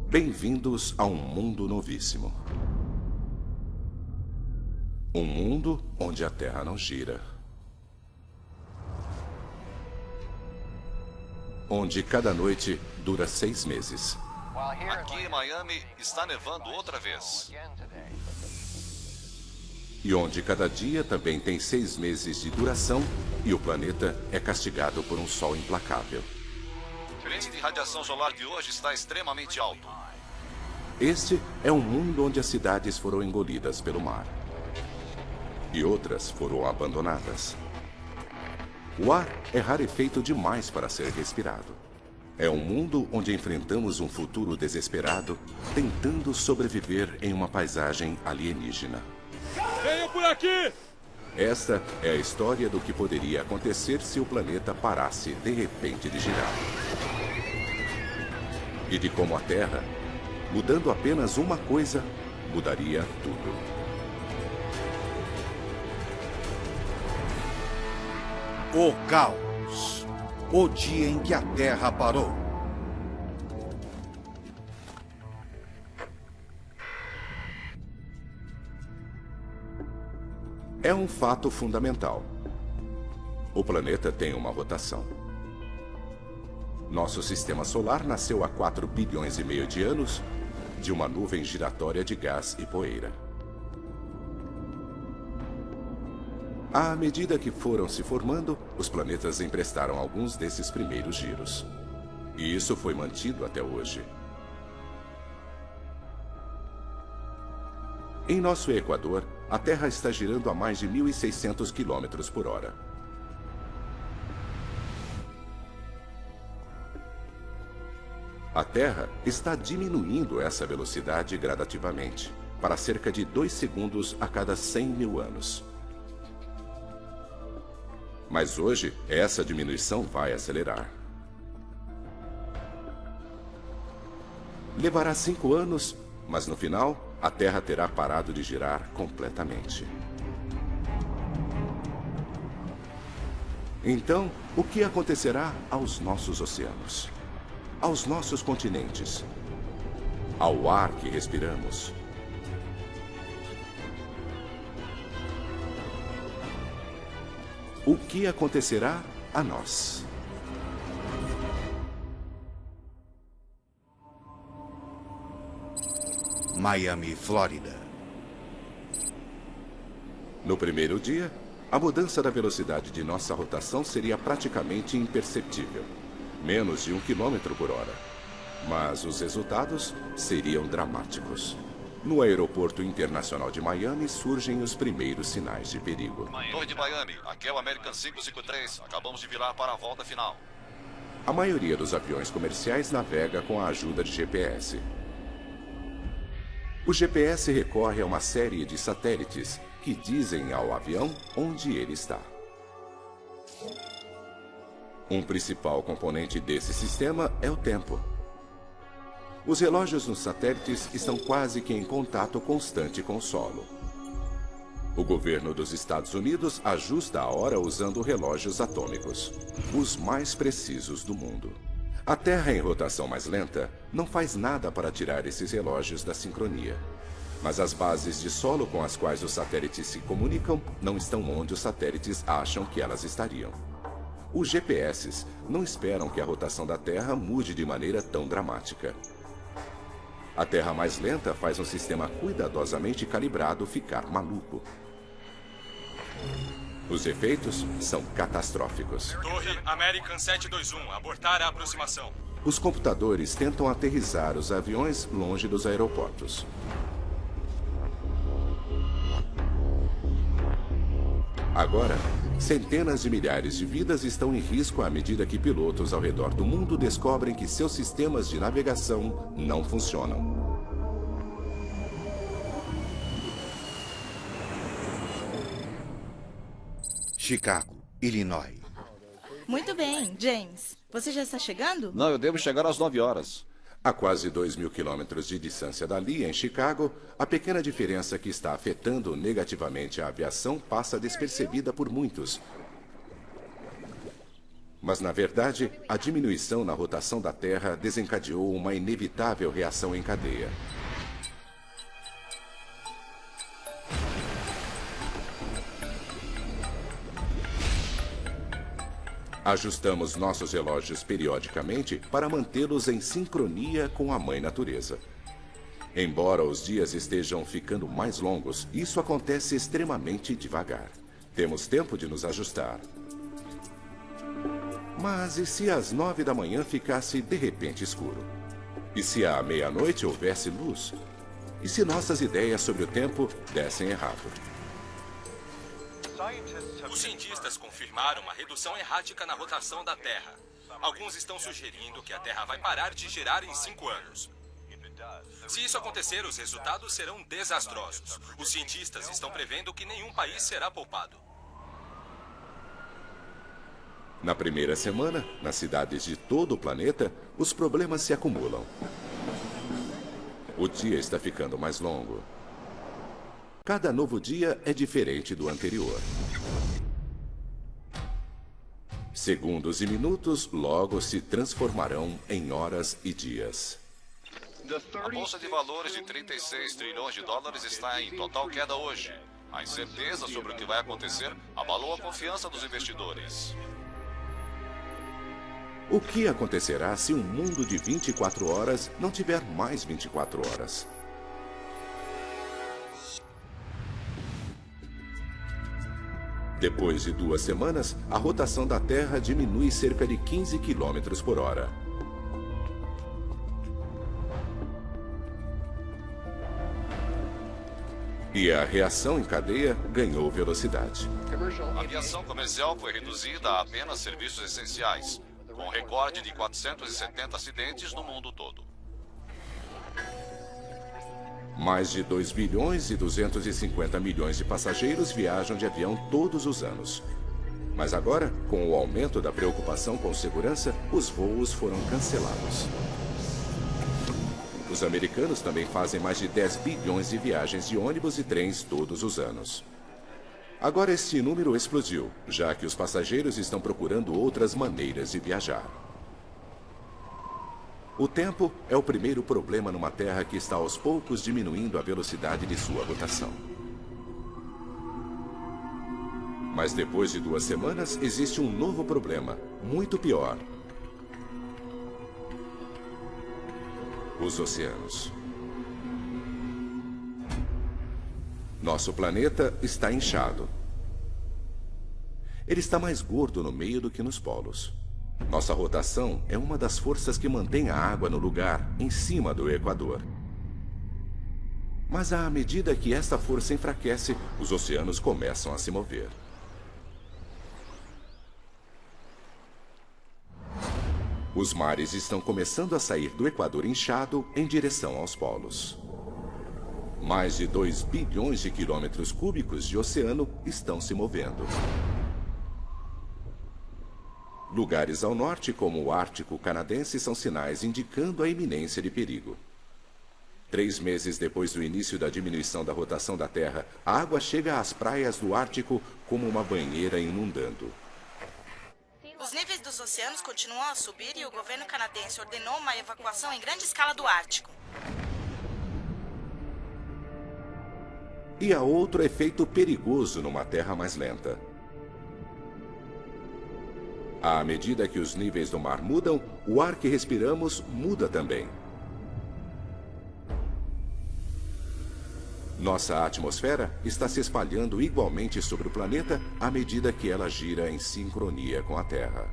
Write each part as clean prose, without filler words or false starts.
Bem-vindos a um mundo novíssimo. Um mundo onde a Terra não gira. Onde cada noite dura 6 meses. Aqui em Miami está nevando outra vez. E onde cada dia também tem 6 meses de duração e o planeta é castigado por um sol implacável. O índice de radiação solar de hoje está extremamente alto. Este é um mundo onde as cidades foram engolidas pelo mar. E outras foram abandonadas. O ar é rarefeito demais para ser respirado. É um mundo onde enfrentamos um futuro desesperado, tentando sobreviver em uma paisagem alienígena. Venham por aqui! Esta é a história do que poderia acontecer se o planeta parasse de repente de girar. E de como a Terra, mudando apenas uma coisa, mudaria tudo. O caos. O dia em que a Terra parou. É um fato fundamental. O planeta tem uma rotação. Nosso sistema solar nasceu há 4 bilhões e meio de anos de uma nuvem giratória de gás e poeira. À medida que foram se formando, os planetas emprestaram alguns desses primeiros giros. E isso foi mantido até hoje. Em nosso Equador, a Terra está girando a mais de 1.600 km por hora. A Terra está diminuindo essa velocidade gradativamente, para cerca de 2 segundos a cada 100 mil anos. Mas hoje, essa diminuição vai acelerar. Levará 5 anos, mas no final, a Terra terá parado de girar completamente. Então, o que acontecerá aos nossos oceanos? Aos nossos continentes? Ao ar que respiramos? O que acontecerá a nós? Miami, Flórida. No primeiro dia, a mudança da velocidade de nossa rotação seria praticamente imperceptível, menos de 1 km por hora. Mas os resultados seriam dramáticos. No aeroporto internacional de Miami surgem os primeiros sinais de perigo. Torre de Miami, aqui é o American 553. Acabamos de virar para a volta final. A maioria dos aviões comerciais navega com a ajuda de GPS. O GPS recorre a uma série de satélites que dizem ao avião onde ele está. Um principal componente desse sistema é o tempo. Os relógios nos satélites estão quase que em contato constante com o solo. O governo dos Estados Unidos ajusta a hora usando relógios atômicos, os mais precisos do mundo. A Terra em rotação mais lenta não faz nada para tirar esses relógios da sincronia. Mas as bases de solo com as quais os satélites se comunicam não estão onde os satélites acham que elas estariam. Os GPS não esperam que a rotação da Terra mude de maneira tão dramática. A Terra mais lenta faz um sistema cuidadosamente calibrado ficar maluco. Os efeitos são catastróficos. Torre American 721, abortar a aproximação. Os computadores tentam aterrissar os aviões longe dos aeroportos. Agora, centenas de milhares de vidas estão em risco à medida que pilotos ao redor do mundo descobrem que seus sistemas de navegação não funcionam. Chicago, Illinois. Muito bem, James. Você já está chegando? Não, eu devo chegar às 9 horas. A quase 2.000 quilômetros de distância dali, em Chicago, a pequena diferença que está afetando negativamente a aviação passa despercebida por muitos. Mas, na verdade, a diminuição na rotação da Terra desencadeou uma inevitável reação em cadeia. Ajustamos nossos relógios periodicamente para mantê-los em sincronia com a Mãe Natureza. Embora os dias estejam ficando mais longos, isso acontece extremamente devagar. Temos tempo de nos ajustar. Mas e se às 9 da manhã ficasse de repente escuro? E se à meia-noite houvesse luz? E se nossas ideias sobre o tempo dessem errado? Os cientistas confirmaram uma redução errática na rotação da Terra. Alguns estão sugerindo que a Terra vai parar de girar em 5 anos. Se isso acontecer, os resultados serão desastrosos. Os cientistas estão prevendo que nenhum país será poupado. Na primeira semana, nas cidades de todo o planeta, os problemas se acumulam. O dia está ficando mais longo. Cada novo dia é diferente do anterior. Segundos e minutos logo se transformarão em horas e dias. A bolsa de valores de 36 trilhões de dólares está em total queda hoje. A incerteza sobre o que vai acontecer abalou a confiança dos investidores. O que acontecerá se um mundo de 24 horas não tiver mais 24 horas? Depois de 2 semanas, a rotação da Terra diminui cerca de 15 km por hora. E a reação em cadeia ganhou velocidade. A aviação comercial foi reduzida a apenas serviços essenciais, com recorde de 470 acidentes no mundo todo. Mais de 2 bilhões e 250 milhões de passageiros viajam de avião todos os anos. Mas agora, com o aumento da preocupação com segurança, os voos foram cancelados. Os americanos também fazem mais de 10 bilhões de viagens de ônibus e trens todos os anos. Agora este número explodiu, já que os passageiros estão procurando outras maneiras de viajar. O tempo é o primeiro problema numa Terra que está aos poucos diminuindo a velocidade de sua rotação. Mas depois de 2 semanas, existe um novo problema, muito pior. Os oceanos. Nosso planeta está inchado. Ele está mais gordo no meio do que nos polos. Nossa rotação é uma das forças que mantém a água no lugar, em cima do Equador. Mas à medida que esta força enfraquece, os oceanos começam a se mover. Os mares estão começando a sair do Equador inchado em direção aos polos. Mais de 2 bilhões de quilômetros cúbicos de oceano estão se movendo. Lugares ao norte, como o Ártico canadense, são sinais indicando a iminência de perigo. 3 meses depois do início da diminuição da rotação da Terra, a água chega às praias do Ártico como uma banheira inundando. Os níveis dos oceanos continuam a subir e o governo canadense ordenou uma evacuação em grande escala do Ártico. E há outro efeito perigoso numa Terra mais lenta. À medida que os níveis do mar mudam, o ar que respiramos muda também. Nossa atmosfera está se espalhando igualmente sobre o planeta à medida que ela gira em sincronia com a Terra.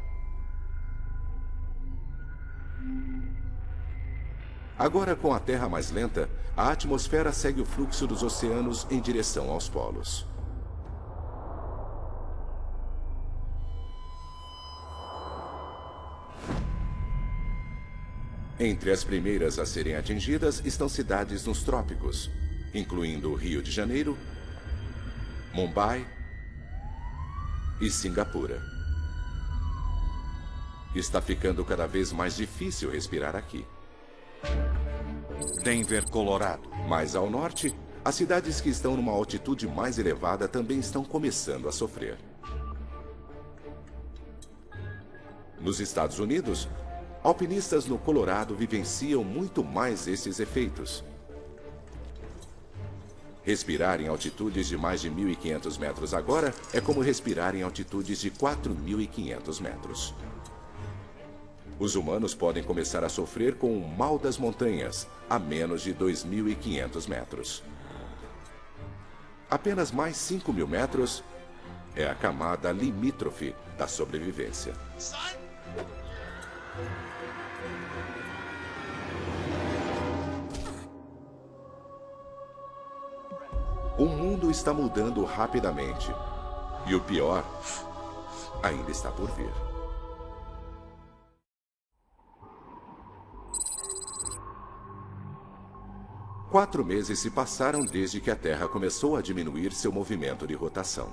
Agora, com a Terra mais lenta, a atmosfera segue o fluxo dos oceanos em direção aos polos. Entre as primeiras a serem atingidas estão cidades nos trópicos, incluindo Rio de Janeiro, Mumbai e Singapura. Está ficando cada vez mais difícil respirar aqui. Denver, Colorado. Mais ao norte, as cidades que estão numa altitude mais elevada também estão começando a sofrer. Nos Estados Unidos, alpinistas no Colorado vivenciam muito mais esses efeitos. Respirar em altitudes de mais de 1.500 metros agora é como respirar em altitudes de 4.500 metros. Os humanos podem começar a sofrer com o mal das montanhas a menos de 2.500 metros. Apenas mais 5.000 metros é a camada limítrofe da sobrevivência. O mundo está mudando rapidamente. E o pior ainda está por vir. Quatro meses se passaram desde que a Terra começou a diminuir seu movimento de rotação.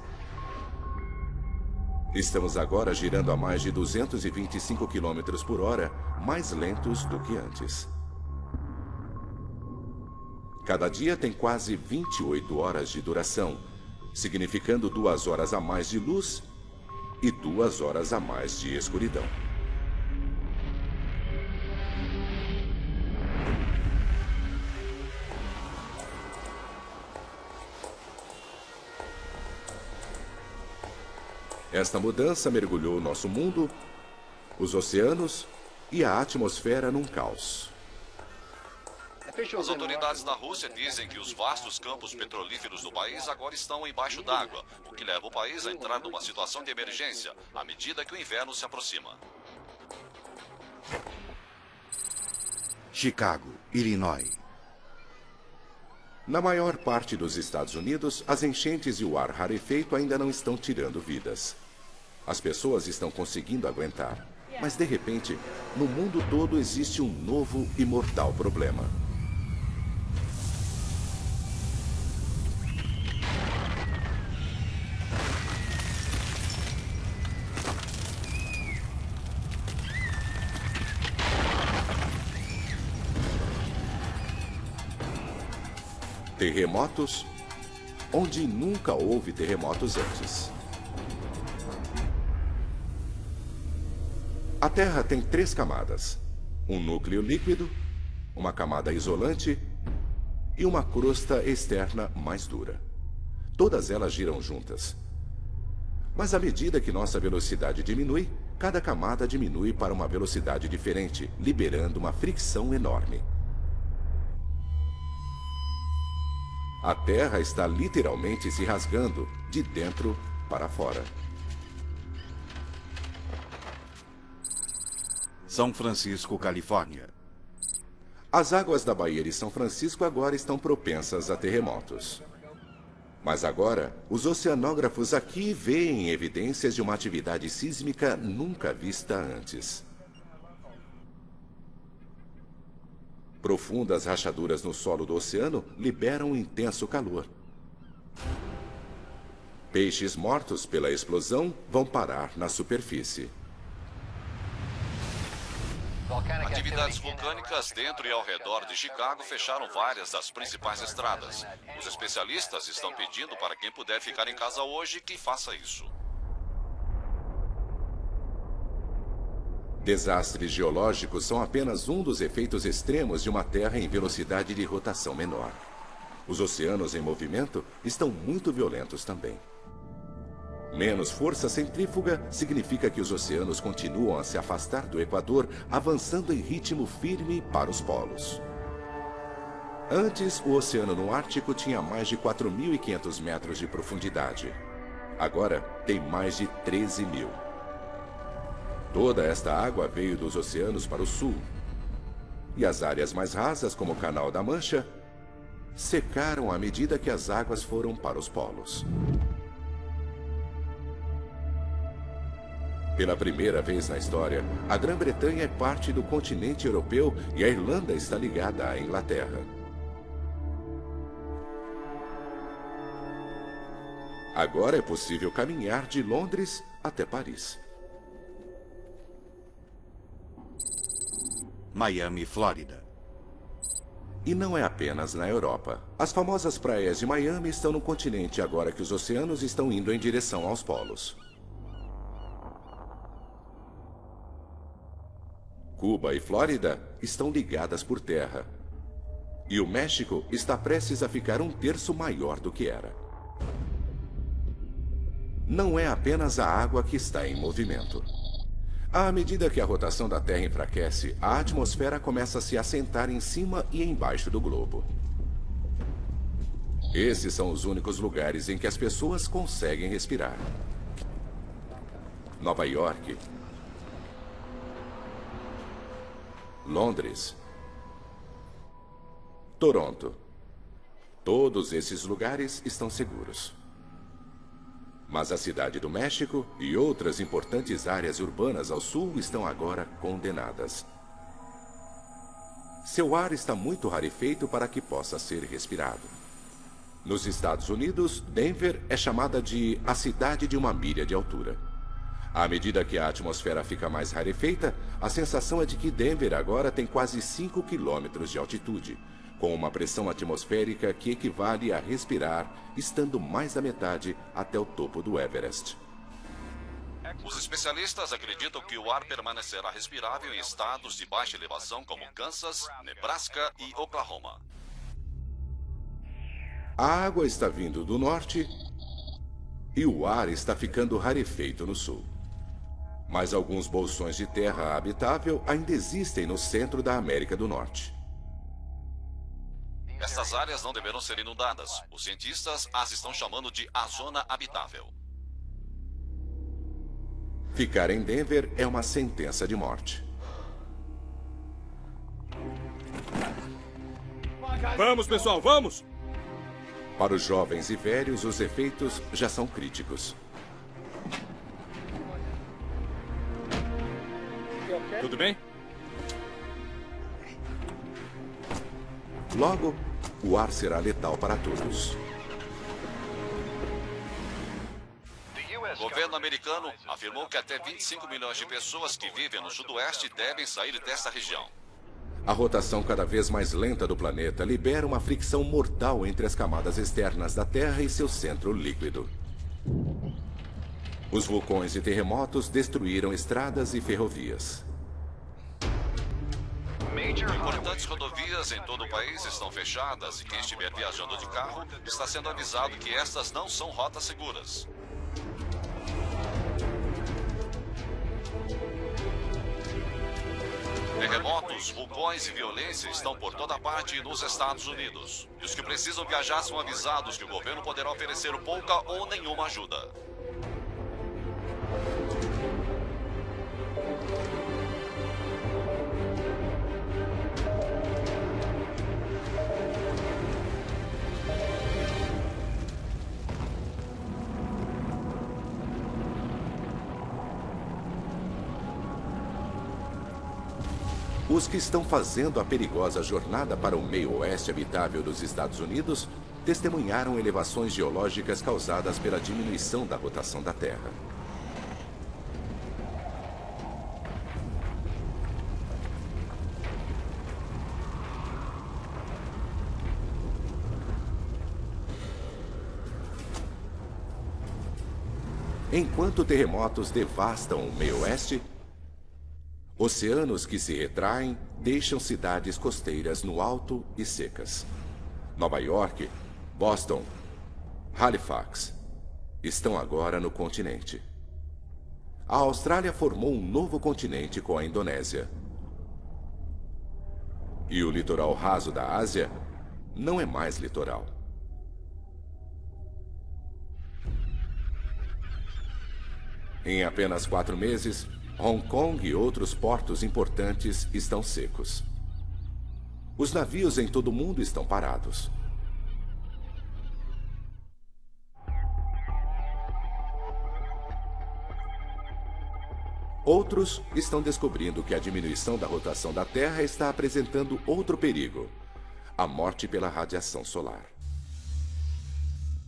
Estamos agora girando a mais de 225 km por hora, mais lentos do que antes. Cada dia tem quase 28 horas de duração, significando 2 horas a mais de luz e 2 horas a mais de escuridão. Esta mudança mergulhou nosso mundo, os oceanos e a atmosfera num caos. As autoridades da Rússia dizem que os vastos campos petrolíferos do país agora estão embaixo d'água, o que leva o país a entrar numa situação de emergência, à medida que o inverno se aproxima. Chicago, Illinois. Na maior parte dos Estados Unidos, as enchentes e o ar rarefeito ainda não estão tirando vidas. As pessoas estão conseguindo aguentar, mas de repente, no mundo todo existe um novo e mortal problema. Terremotos, onde nunca houve terremotos antes. A Terra tem 3 camadas: um núcleo líquido, uma camada isolante e uma crosta externa mais dura. Todas elas giram juntas. Mas à medida que nossa velocidade diminui, cada camada diminui para uma velocidade diferente, liberando uma fricção enorme. A Terra está literalmente se rasgando de dentro para fora. São Francisco, Califórnia. As águas da Baía de São Francisco agora estão propensas a terremotos. Mas agora, os oceanógrafos aqui veem evidências de uma atividade sísmica nunca vista antes. Profundas rachaduras no solo do oceano liberam um intenso calor. Peixes mortos pela explosão vão parar na superfície. Atividades vulcânicas dentro e ao redor de Chicago fecharam várias das principais estradas. Os especialistas estão pedindo para quem puder ficar em casa hoje que faça isso. Desastres geológicos são apenas um dos efeitos extremos de uma Terra em velocidade de rotação menor. Os oceanos em movimento estão muito violentos também. Menos força centrífuga significa que os oceanos continuam a se afastar do Equador, avançando em ritmo firme para os polos. Antes, o oceano no Ártico tinha mais de 4.500 metros de profundidade. Agora, tem mais de 13.000. Toda esta água veio dos oceanos para o sul. E as áreas mais rasas, como o Canal da Mancha, secaram à medida que as águas foram para os polos. Pela primeira vez na história, a Grã-Bretanha é parte do continente europeu e a Irlanda está ligada à Inglaterra. Agora é possível caminhar de Londres até Paris. Miami, Flórida. E não é apenas na Europa. As famosas praias de Miami estão no continente agora que os oceanos estão indo em direção aos polos. Cuba e Flórida estão ligadas por terra. E o México está prestes a ficar 1/3 maior do que era. Não é apenas a água que está em movimento. À medida que a rotação da Terra enfraquece, a atmosfera começa a se assentar em cima e embaixo do globo. Esses são os únicos lugares em que as pessoas conseguem respirar. Nova York, Londres, Toronto. Todos esses lugares estão seguros. Mas a cidade do México e outras importantes áreas urbanas ao sul estão agora condenadas. Seu ar está muito rarefeito para que possa ser respirado. Nos Estados Unidos, Denver é chamada de a cidade de 1 milha de altura. À medida que a atmosfera fica mais rarefeita, a sensação é de que Denver agora tem quase 5 quilômetros de altitude, com uma pressão atmosférica que equivale a respirar, estando mais da metade até o topo do Everest. Os especialistas acreditam que o ar permanecerá respirável em estados de baixa elevação como Kansas, Nebraska e Oklahoma. A água está vindo do norte e o ar está ficando rarefeito no sul. Mas alguns bolsões de terra habitável ainda existem no centro da América do Norte. Estas áreas não deverão ser inundadas. Os cientistas as estão chamando de a zona habitável. Ficar em Denver é uma sentença de morte. Vamos, pessoal, vamos! Para os jovens e velhos, os efeitos já são críticos. Tudo bem? Logo, o ar será letal para todos. O governo americano afirmou que até 25 milhões de pessoas que vivem no sudoeste devem sair desta região. A rotação cada vez mais lenta do planeta libera uma fricção mortal entre as camadas externas da Terra e seu centro líquido. Os vulcões e terremotos destruíram estradas e ferrovias. Importantes rodovias em todo o país estão fechadas e quem estiver viajando de carro está sendo avisado que estas não são rotas seguras. Terremotos, vulcões e violência estão por toda parte nos Estados Unidos. E os que precisam viajar são avisados que o governo poderá oferecer pouca ou nenhuma ajuda. Os que estão fazendo a perigosa jornada para o meio-oeste habitável dos Estados Unidos testemunharam elevações geológicas causadas pela diminuição da rotação da Terra. Enquanto terremotos devastam o meio-oeste, oceanos que se retraem deixam cidades costeiras no alto e secas. Nova York, Boston, Halifax estão agora no continente. A Austrália formou um novo continente com a Indonésia. E o litoral raso da Ásia não é mais litoral. Em apenas 4 meses, Hong Kong e outros portos importantes estão secos. Os navios em todo o mundo estão parados. Outros estão descobrindo que a diminuição da rotação da Terra está apresentando outro perigo: a morte pela radiação solar.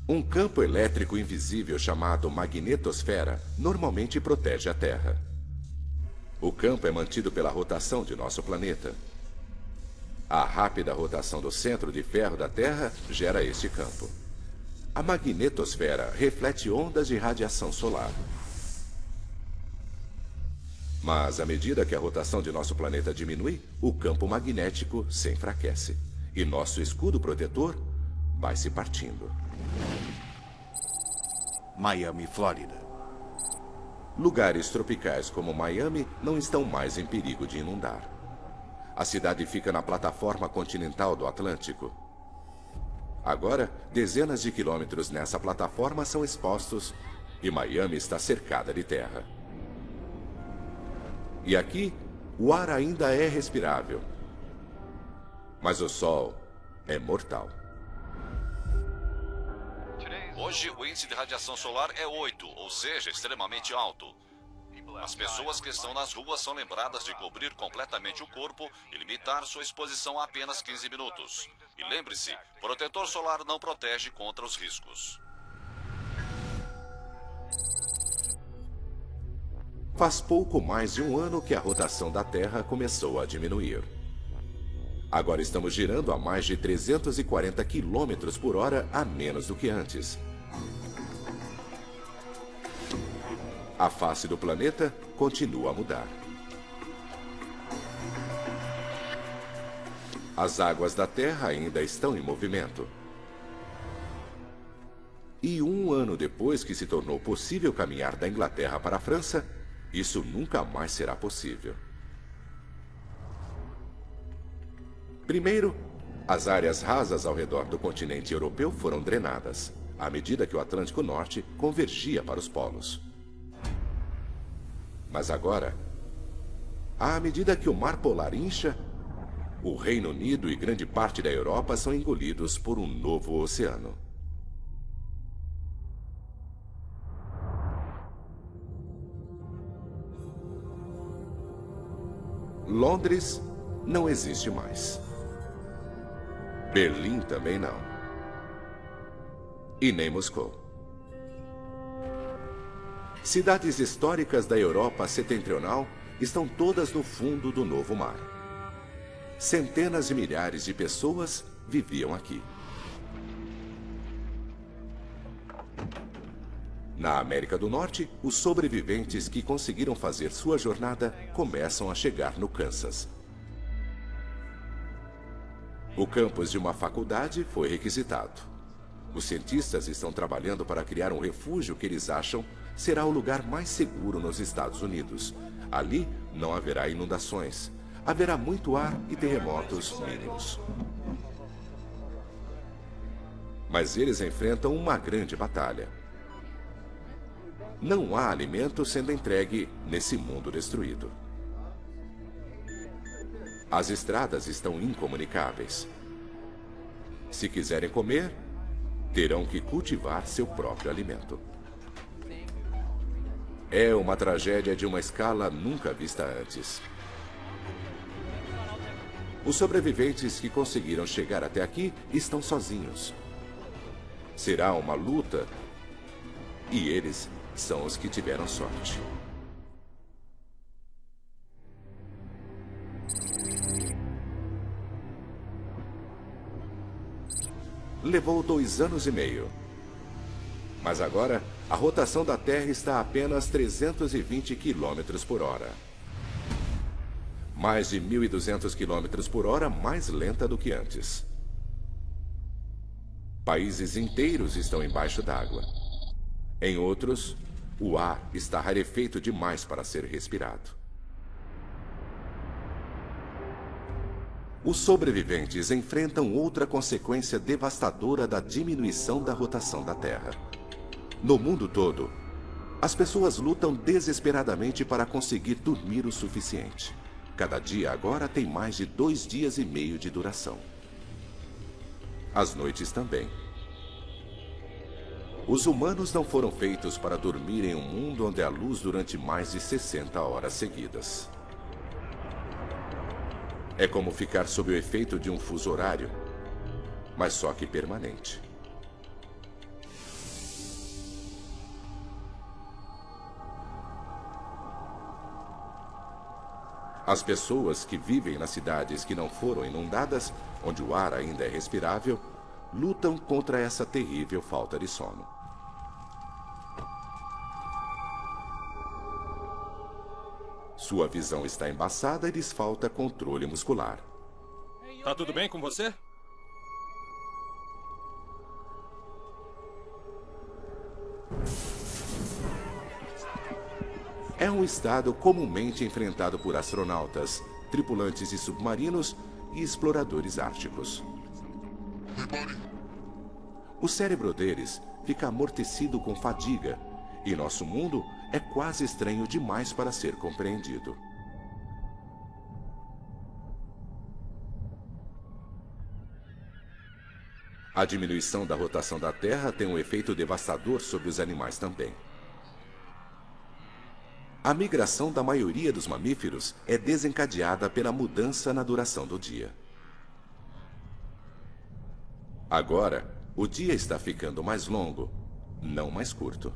Um campo elétrico invisível chamado magnetosfera normalmente protege a Terra. O campo é mantido pela rotação de nosso planeta. A rápida rotação do centro de ferro da Terra gera este campo. A magnetosfera reflete ondas de radiação solar. Mas à medida que a rotação de nosso planeta diminui, o campo magnético se enfraquece. E nosso escudo protetor vai se partindo. Miami, Flórida. Lugares tropicais como Miami não estão mais em perigo de inundar. A cidade fica na plataforma continental do Atlântico. Agora, dezenas de quilômetros nessa plataforma são expostos e Miami está cercada de terra. E aqui, o ar ainda é respirável. Mas o sol é mortal. Hoje, o índice de radiação solar é 8, ou seja, extremamente alto. As pessoas que estão nas ruas são lembradas de cobrir completamente o corpo e limitar sua exposição a apenas 15 minutos. E lembre-se, protetor solar não protege contra os riscos. Faz pouco mais de um ano que a rotação da Terra começou a diminuir. Agora estamos girando a mais de 340 km por hora a menos do que antes. A face do planeta continua a mudar. As águas da Terra ainda estão em movimento. E um ano depois que se tornou possível caminhar da Inglaterra para a França, isso nunca mais será possível. Primeiro, as áreas rasas ao redor do continente europeu foram drenadas, à medida que o Atlântico Norte convergia para os polos. Mas agora, à medida que o Mar Polar incha, o Reino Unido e grande parte da Europa são engolidos por um novo oceano. Londres não existe mais. Berlim também não. E nem Moscou. Cidades históricas da Europa setentrional estão todas no fundo do novo mar. Centenas de milhares de pessoas viviam aqui. Na América do Norte, os sobreviventes que conseguiram fazer sua jornada começam a chegar no Kansas. O campus de uma faculdade foi requisitado. Os cientistas estão trabalhando para criar um refúgio que eles acham será o lugar mais seguro nos Estados Unidos. Ali não haverá inundações. Haverá muito ar e terremotos mínimos. Mas eles enfrentam uma grande batalha. Não há alimento sendo entregue nesse mundo destruído. As estradas estão incomunicáveis. Se quiserem comer, terão que cultivar seu próprio alimento. É uma tragédia de uma escala nunca vista antes. Os sobreviventes que conseguiram chegar até aqui estão sozinhos. Será uma luta e eles são os que tiveram sorte. Levou 2 anos e meio. Mas agora, a rotação da Terra está a apenas 320 km por hora. Mais de 1.200 km por hora mais lenta do que antes. Países inteiros estão embaixo d'água. Em outros, o ar está rarefeito demais para ser respirado. Os sobreviventes enfrentam outra consequência devastadora da diminuição da rotação da Terra. No mundo todo, as pessoas lutam desesperadamente para conseguir dormir o suficiente. Cada dia agora tem mais de 2 dias e meio de duração. As noites também. Os humanos não foram feitos para dormir em um mundo onde há luz durante mais de 60 horas seguidas. É como ficar sob o efeito de um fuso horário, mas só que permanente. As pessoas que vivem nas cidades que não foram inundadas, onde o ar ainda é respirável, lutam contra essa terrível falta de sono. Sua visão está embaçada e lhes falta controle muscular. Tá tudo bem com você? É um estado comumente enfrentado por astronautas, tripulantes de submarinos e exploradores árticos. O cérebro deles fica amortecido com fadiga, e nosso mundo é quase estranho demais para ser compreendido. A diminuição da rotação da Terra tem um efeito devastador sobre os animais também. A migração da maioria dos mamíferos é desencadeada pela mudança na duração do dia. Agora, o dia está ficando mais longo, não mais curto.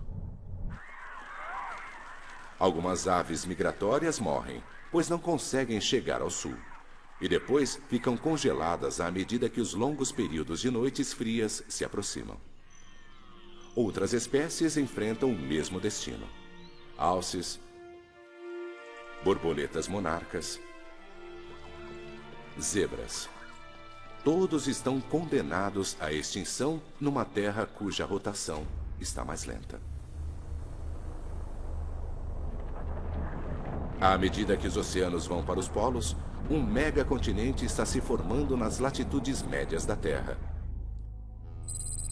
Algumas aves migratórias morrem, pois não conseguem chegar ao sul. E depois ficam congeladas à medida que os longos períodos de noites frias se aproximam. Outras espécies enfrentam o mesmo destino. Alces, borboletas monarcas, zebras. Todos estão condenados à extinção numa terra cuja rotação está mais lenta. À medida que os oceanos vão para os polos, um megacontinente está se formando nas latitudes médias da Terra.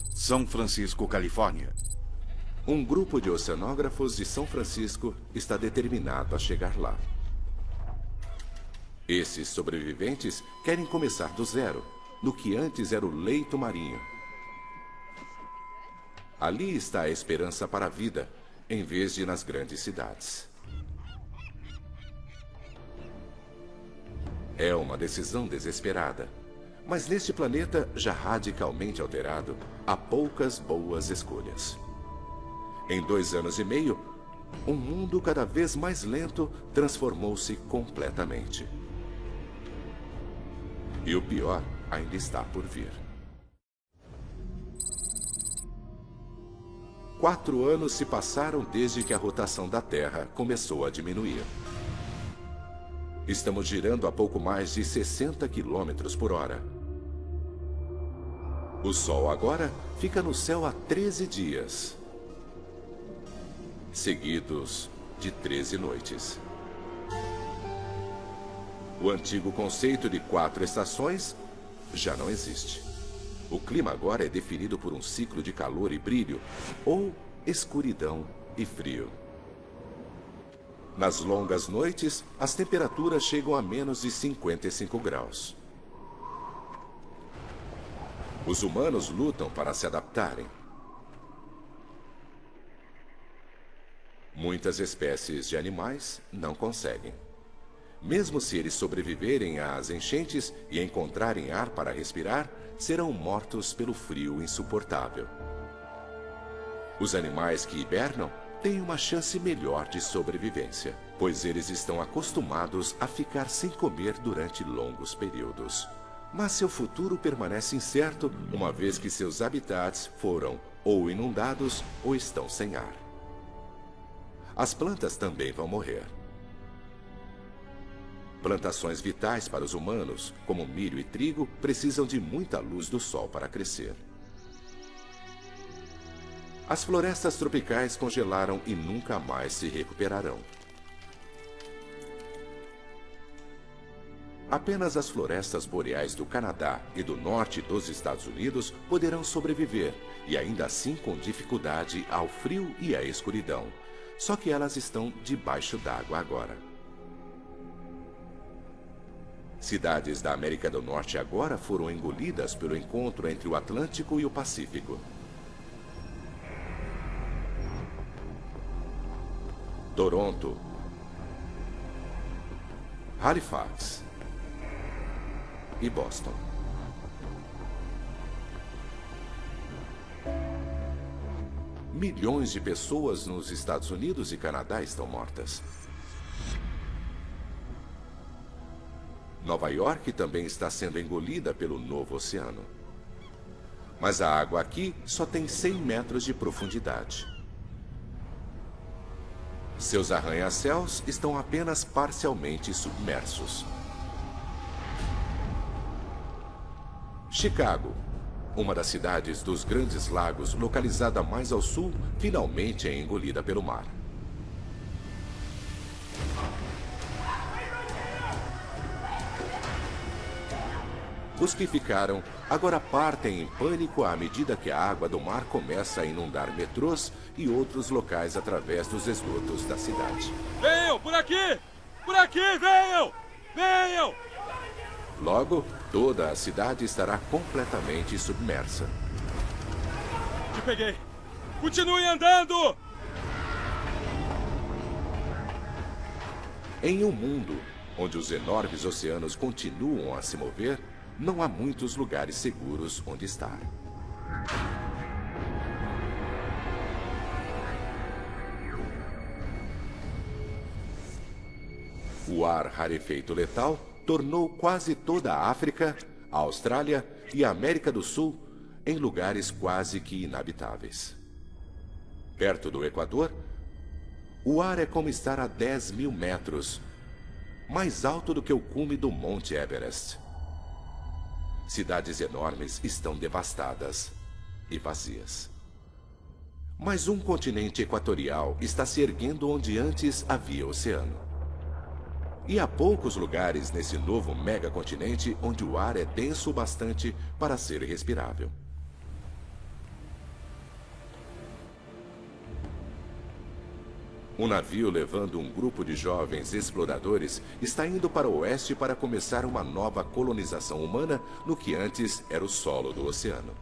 São Francisco, Califórnia. Um grupo de oceanógrafos de São Francisco está determinado a chegar lá. Esses sobreviventes querem começar do zero, no que antes era o leito marinho. Ali está a esperança para a vida, em vez de nas grandes cidades. É uma decisão desesperada, mas neste planeta já radicalmente alterado, há poucas boas escolhas. Em 2 anos e meio, um mundo cada vez mais lento transformou-se completamente. E o pior ainda está por vir. 4 anos se passaram desde que a rotação da Terra começou a diminuir. Estamos girando a pouco mais de 60 km por hora. O Sol agora fica no céu há 13 dias, seguidos de 13 noites. O antigo conceito de 4 estações já não existe. O clima agora é definido por um ciclo de calor e brilho, ou escuridão e frio. Nas longas noites, as temperaturas chegam a menos de 55 graus. Os humanos lutam para se adaptarem. Muitas espécies de animais não conseguem. Mesmo se eles sobreviverem às enchentes e encontrarem ar para respirar, serão mortos pelo frio insuportável. Os animais que hibernam têm uma chance melhor de sobrevivência, pois eles estão acostumados a ficar sem comer durante longos períodos. Mas seu futuro permanece incerto, uma vez que seus habitats foram ou inundados ou estão sem ar. As plantas também vão morrer. Plantações vitais para os humanos, como milho e trigo, precisam de muita luz do sol para crescer. As florestas tropicais congelaram e nunca mais se recuperarão. Apenas as florestas boreais do Canadá e do norte dos Estados Unidos poderão sobreviver, e ainda assim com dificuldade ao frio e à escuridão. Só que elas estão debaixo d'água agora. Cidades da América do Norte agora foram engolidas pelo encontro entre o Atlântico e o Pacífico. Toronto, Halifax e Boston. Milhões de pessoas nos Estados Unidos e Canadá estão mortas. Nova York também está sendo engolida pelo novo oceano. Mas a água aqui só tem 100 metros de profundidade. Seus arranha-céus estão apenas parcialmente submersos. Chicago, uma das cidades dos Grandes Lagos, localizada mais ao sul, finalmente é engolida pelo mar. Os que ficaram agora partem em pânico à medida que a água do mar começa a inundar metrôs e outros locais através dos esgotos da cidade. Venham, por aqui! Por aqui, venham! Venham! Logo, toda a cidade estará completamente submersa. Te peguei! Continue andando! Em um mundo onde os enormes oceanos continuam a se mover, não há muitos lugares seguros onde estar. O ar rarefeito letal tornou quase toda a África, a Austrália e a América do Sul em lugares quase que inabitáveis. Perto do Equador, o ar é como estar a 10.000 metros, mais alto do que o cume do Monte Everest. Cidades enormes estão devastadas e vazias. Mas um continente equatorial está se erguendo onde antes havia oceano. E há poucos lugares nesse novo megacontinente onde o ar é denso o bastante para ser respirável. Um navio levando um grupo de jovens exploradores está indo para o oeste para começar uma nova colonização humana no que antes era o solo do oceano.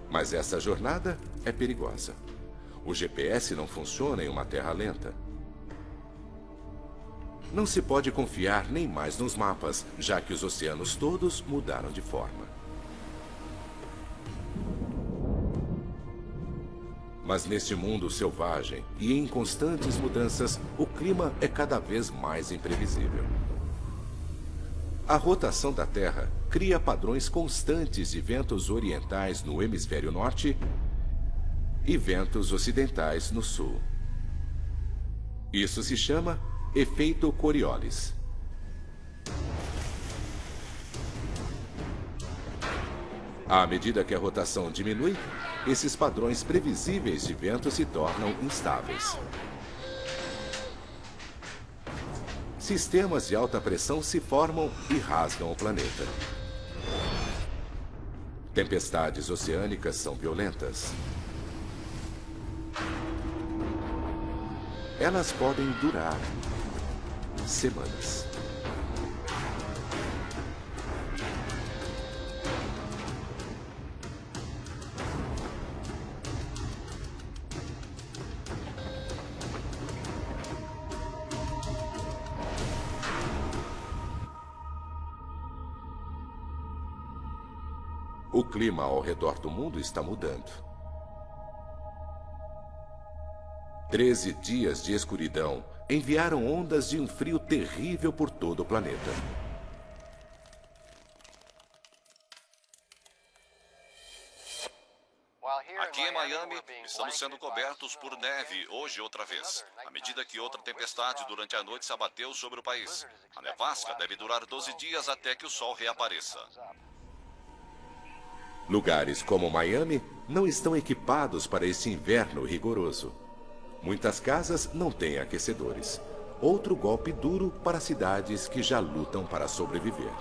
Mas essa jornada é perigosa. O GPS não funciona em uma terra lenta. Não se pode confiar nem mais nos mapas, já que os oceanos todos mudaram de forma. Mas neste mundo selvagem e em constantes mudanças, o clima é cada vez mais imprevisível. A rotação da Terra cria padrões constantes de ventos orientais no hemisfério norte e ventos ocidentais no sul. Isso se chama efeito Coriolis. À medida que a rotação diminui, esses padrões previsíveis de vento se tornam instáveis. Sistemas de alta pressão se formam e rasgam o planeta. Tempestades oceânicas são violentas. Elas podem durar semanas. O clima ao redor do mundo está mudando. 13 dias de escuridão enviaram ondas de um frio terrível por todo o planeta. Aqui em Miami, estamos sendo cobertos por neve hoje outra vez, à medida que outra tempestade durante a noite se abateu sobre o país. A nevasca deve durar 12 dias até que o sol reapareça. Lugares como Miami não estão equipados para esse inverno rigoroso. Muitas casas não têm aquecedores. Outro golpe duro para cidades que já lutam para sobreviver.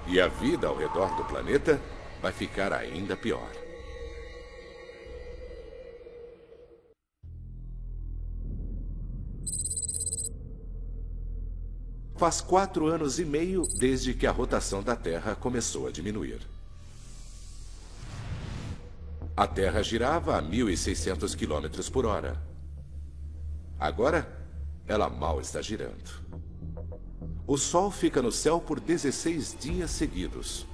E a vida ao redor do planeta vai ficar ainda pior. Faz 4 anos e meio desde que a rotação da Terra começou a diminuir. A Terra girava a 1.600 km por hora. Agora, ela mal está girando. O Sol fica no céu por 16 dias seguidos.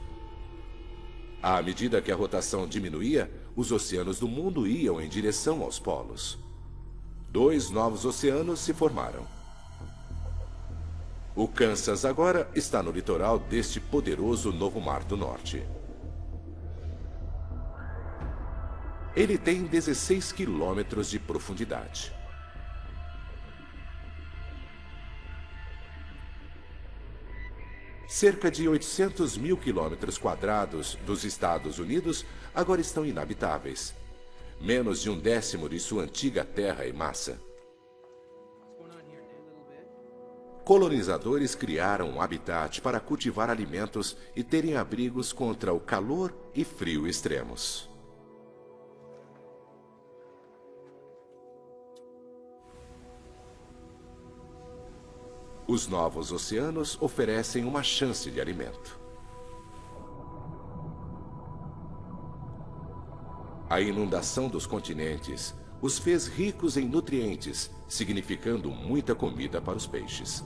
À medida que a rotação diminuía, os oceanos do mundo iam em direção aos polos. 2 novos oceanos se formaram. O Kansas agora está no litoral deste poderoso novo Mar do Norte. Ele tem 16 quilômetros de profundidade. Cerca de 800 mil quilômetros quadrados dos Estados Unidos agora estão inabitáveis. Menos de 1/10 de sua antiga terra em massa. Colonizadores criaram um habitat para cultivar alimentos e terem abrigos contra o calor e frio extremos. Os novos oceanos oferecem uma chance de alimento. A inundação dos continentes os fez ricos em nutrientes, significando muita comida para os peixes.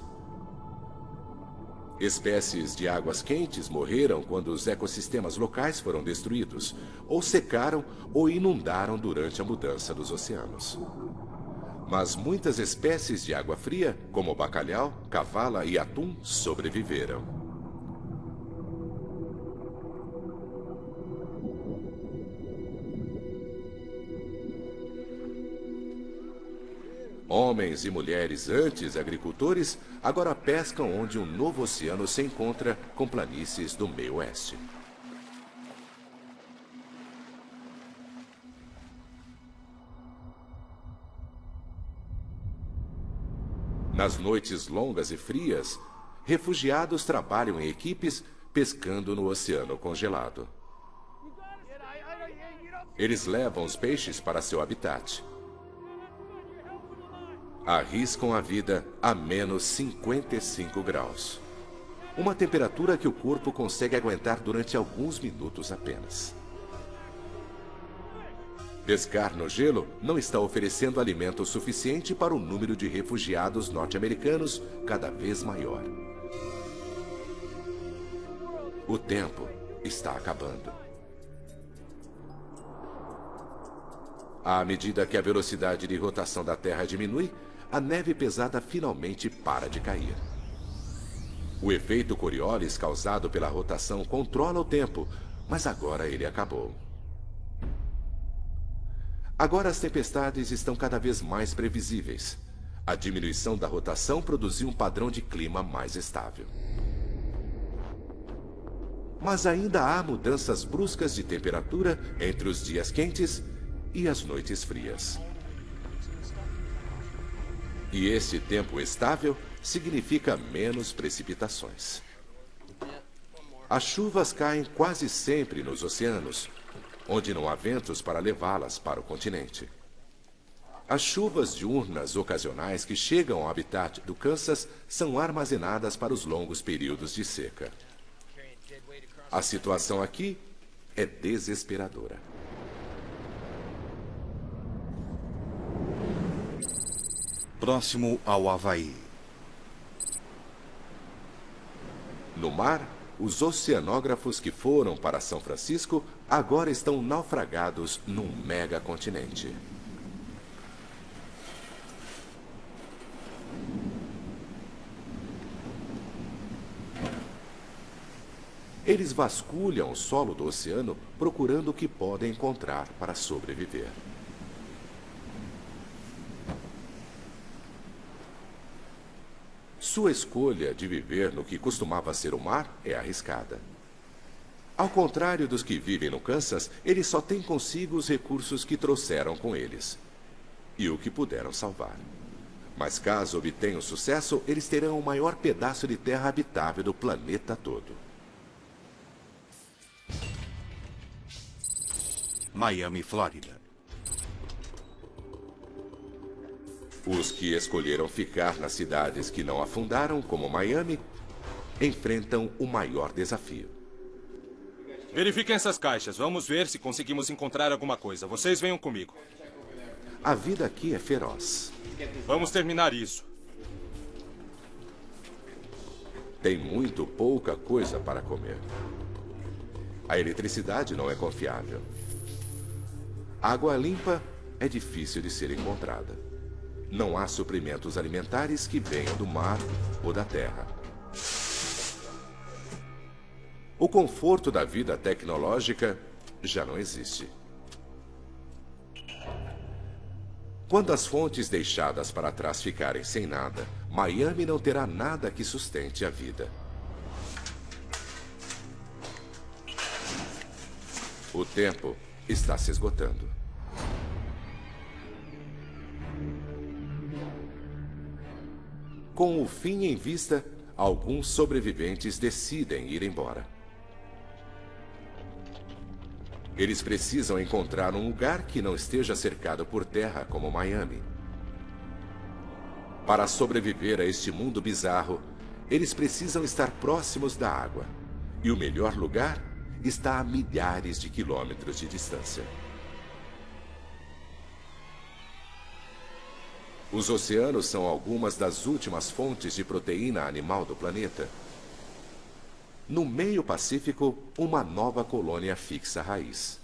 Espécies de águas quentes morreram quando os ecossistemas locais foram destruídos, ou secaram ou inundaram durante a mudança dos oceanos. Mas muitas espécies de água fria, como bacalhau, cavala e atum, sobreviveram. Homens e mulheres antes agricultores agora pescam onde um novo oceano se encontra com planícies do meio oeste. Nas noites longas e frias, refugiados trabalham em equipes pescando no oceano congelado. Eles levam os peixes para seu habitat. Arriscam a vida a menos 55 graus. Uma temperatura que o corpo consegue aguentar durante alguns minutos apenas. Pescar no gelo não está oferecendo alimento suficiente para o número de refugiados norte-americanos cada vez maior. O tempo está acabando. À medida que a velocidade de rotação da Terra diminui, a neve pesada finalmente para de cair. O efeito Coriolis causado pela rotação controla o tempo, mas agora ele acabou. Agora as tempestades estão cada vez mais previsíveis. A diminuição da rotação produziu um padrão de clima mais estável. Mas ainda há mudanças bruscas de temperatura entre os dias quentes e as noites frias. E esse tempo estável significa menos precipitações. As chuvas caem quase sempre nos oceanos, onde não há ventos para levá-las para o continente. As chuvas diurnas ocasionais que chegam ao habitat do Kansas são armazenadas para os longos períodos de seca. A situação aqui é desesperadora. Próximo ao Havaí. No mar, os oceanógrafos que foram para São Francisco agora estão naufragados num megacontinente. Eles vasculham o solo do oceano procurando o que podem encontrar para sobreviver. Sua escolha de viver no que costumava ser o mar é arriscada. Ao contrário dos que vivem no Kansas, eles só têm consigo os recursos que trouxeram com eles e o que puderam salvar. Mas caso obtenham sucesso, eles terão o maior pedaço de terra habitável do planeta todo. Miami, Flórida. Os que escolheram ficar nas cidades que não afundaram, como Miami, enfrentam o maior desafio. Verifiquem essas caixas. Vamos ver se conseguimos encontrar alguma coisa. Vocês venham comigo. A vida aqui é feroz. Vamos terminar isso. Tem muito pouca coisa para comer. A eletricidade não é confiável. Água limpa é difícil de ser encontrada. Não há suprimentos alimentares que venham do mar ou da terra. O conforto da vida tecnológica já não existe. Quando as fontes deixadas para trás ficarem sem nada, Miami não terá nada que sustente a vida. O tempo está se esgotando. Com o fim em vista, alguns sobreviventes decidem ir embora. Eles precisam encontrar um lugar que não esteja cercado por terra como Miami. Para sobreviver a este mundo bizarro, eles precisam estar próximos da água. E o melhor lugar está a milhares de quilômetros de distância. Os oceanos são algumas das últimas fontes de proteína animal do planeta. No meio Pacífico, uma nova colônia fixa raiz.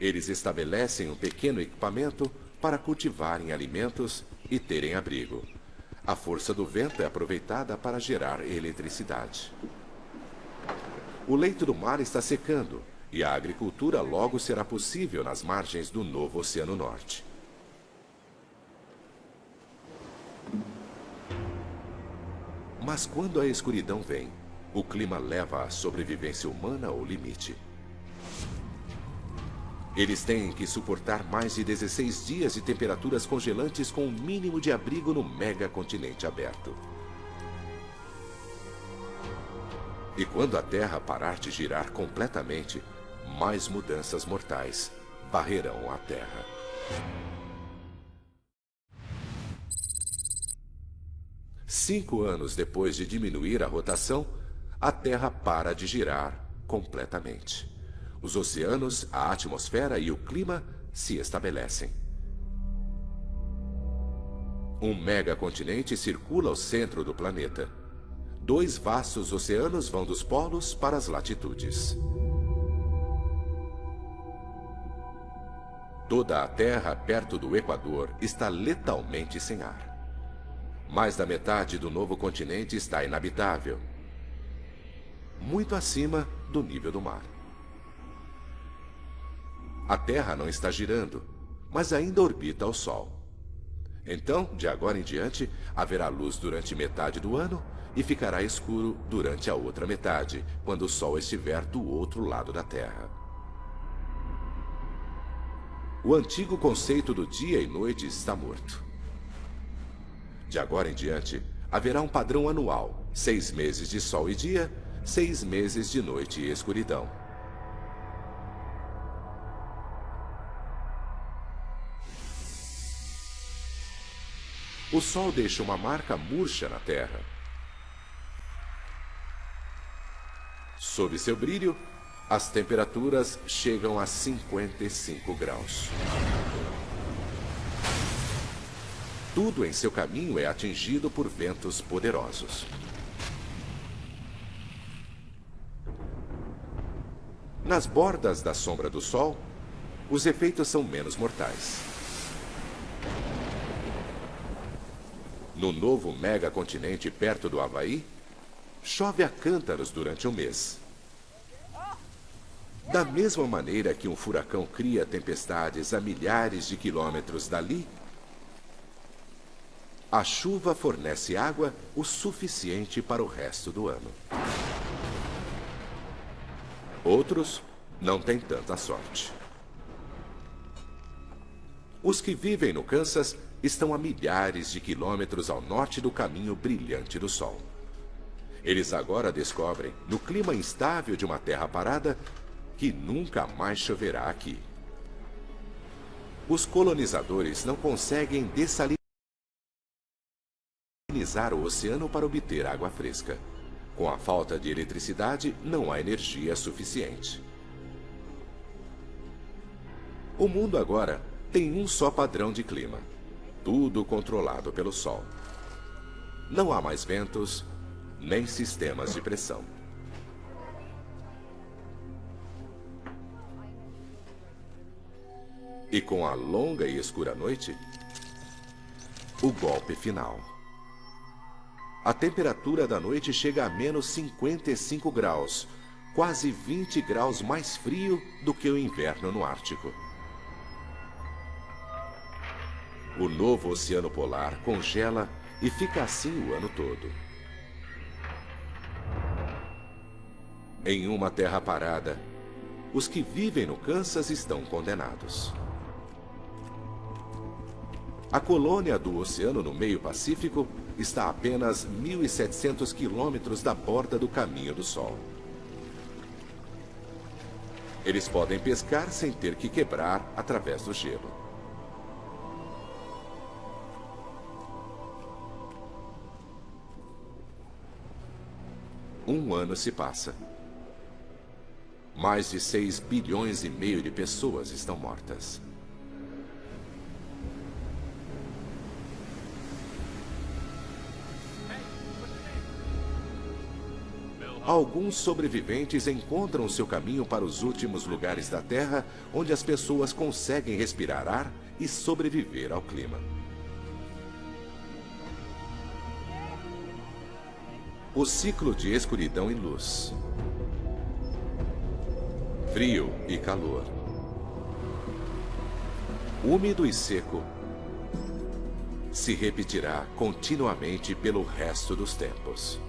Eles estabelecem um pequeno equipamento para cultivarem alimentos e terem abrigo. A força do vento é aproveitada para gerar eletricidade. O leito do mar está secando e a agricultura logo será possível nas margens do novo Oceano Norte. Mas quando a escuridão vem, o clima leva a sobrevivência humana ao limite. Eles têm que suportar mais de 16 dias de temperaturas congelantes com um mínimo de abrigo no megacontinente aberto. E quando a Terra parar de girar completamente, mais mudanças mortais varrerão a Terra. Cinco anos depois de diminuir a rotação, a Terra para de girar completamente. Os oceanos, a atmosfera e o clima se estabelecem. Um megacontinente circula ao centro do planeta. 2 vastos oceanos vão dos polos para as latitudes. Toda a Terra perto do Equador está letalmente sem ar. Mais da metade do novo continente está inabitável, muito acima do nível do mar. A Terra não está girando, mas ainda orbita ao Sol. Então, de agora em diante, haverá luz durante metade do ano e ficará escuro durante a outra metade, quando o Sol estiver do outro lado da Terra. O antigo conceito do dia e noite está morto. De agora em diante, haverá um padrão anual: 6 meses de sol e dia, 6 meses de noite e escuridão. O Sol deixa uma marca murcha na Terra. Sob seu brilho, as temperaturas chegam a 55 graus. Tudo em seu caminho é atingido por ventos poderosos. Nas bordas da sombra do Sol, os efeitos são menos mortais. No novo megacontinente perto do Havaí, chove a cântaros durante um mês. Da mesma maneira que um furacão cria tempestades a milhares de quilômetros dali, a chuva fornece água o suficiente para o resto do ano. Outros não têm tanta sorte. Os que vivem no Kansas estão a milhares de quilômetros ao norte do caminho brilhante do Sol. Eles agora descobrem, no clima instável de uma terra parada, que nunca mais choverá aqui. Os colonizadores não conseguem dessalinizar o oceano para obter água fresca. Com a falta de eletricidade, não há energia suficiente. O mundo agora tem um só padrão de clima, tudo controlado pelo Sol. Não há mais ventos, nem sistemas de pressão. E com a longa e escura noite, o golpe final. A temperatura da noite chega a menos 55 graus, quase 20 graus mais frio do que o inverno no Ártico. O novo oceano polar congela e fica assim o ano todo. Em uma terra parada, os que vivem no Kansas estão condenados. A colônia do oceano no meio Pacífico está a apenas 1.700 quilômetros da borda do Caminho do Sol. Eles podem pescar sem ter que quebrar através do gelo. Um ano se passa. Mais de 6,5 bilhões de pessoas estão mortas. Alguns sobreviventes encontram seu caminho para os últimos lugares da Terra, onde as pessoas conseguem respirar ar e sobreviver ao clima. O ciclo de escuridão e luz. Frio e calor. Úmido e seco. Se repetirá continuamente pelo resto dos tempos.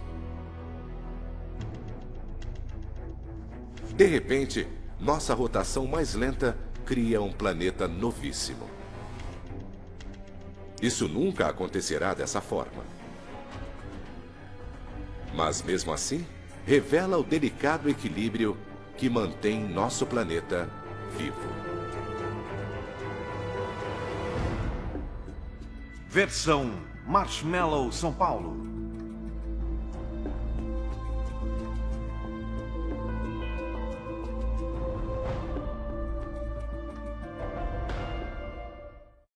De repente, nossa rotação mais lenta cria um planeta novíssimo. Isso nunca acontecerá dessa forma. Mas mesmo assim, revela o delicado equilíbrio que mantém nosso planeta vivo. Versão Marshmallow São Paulo.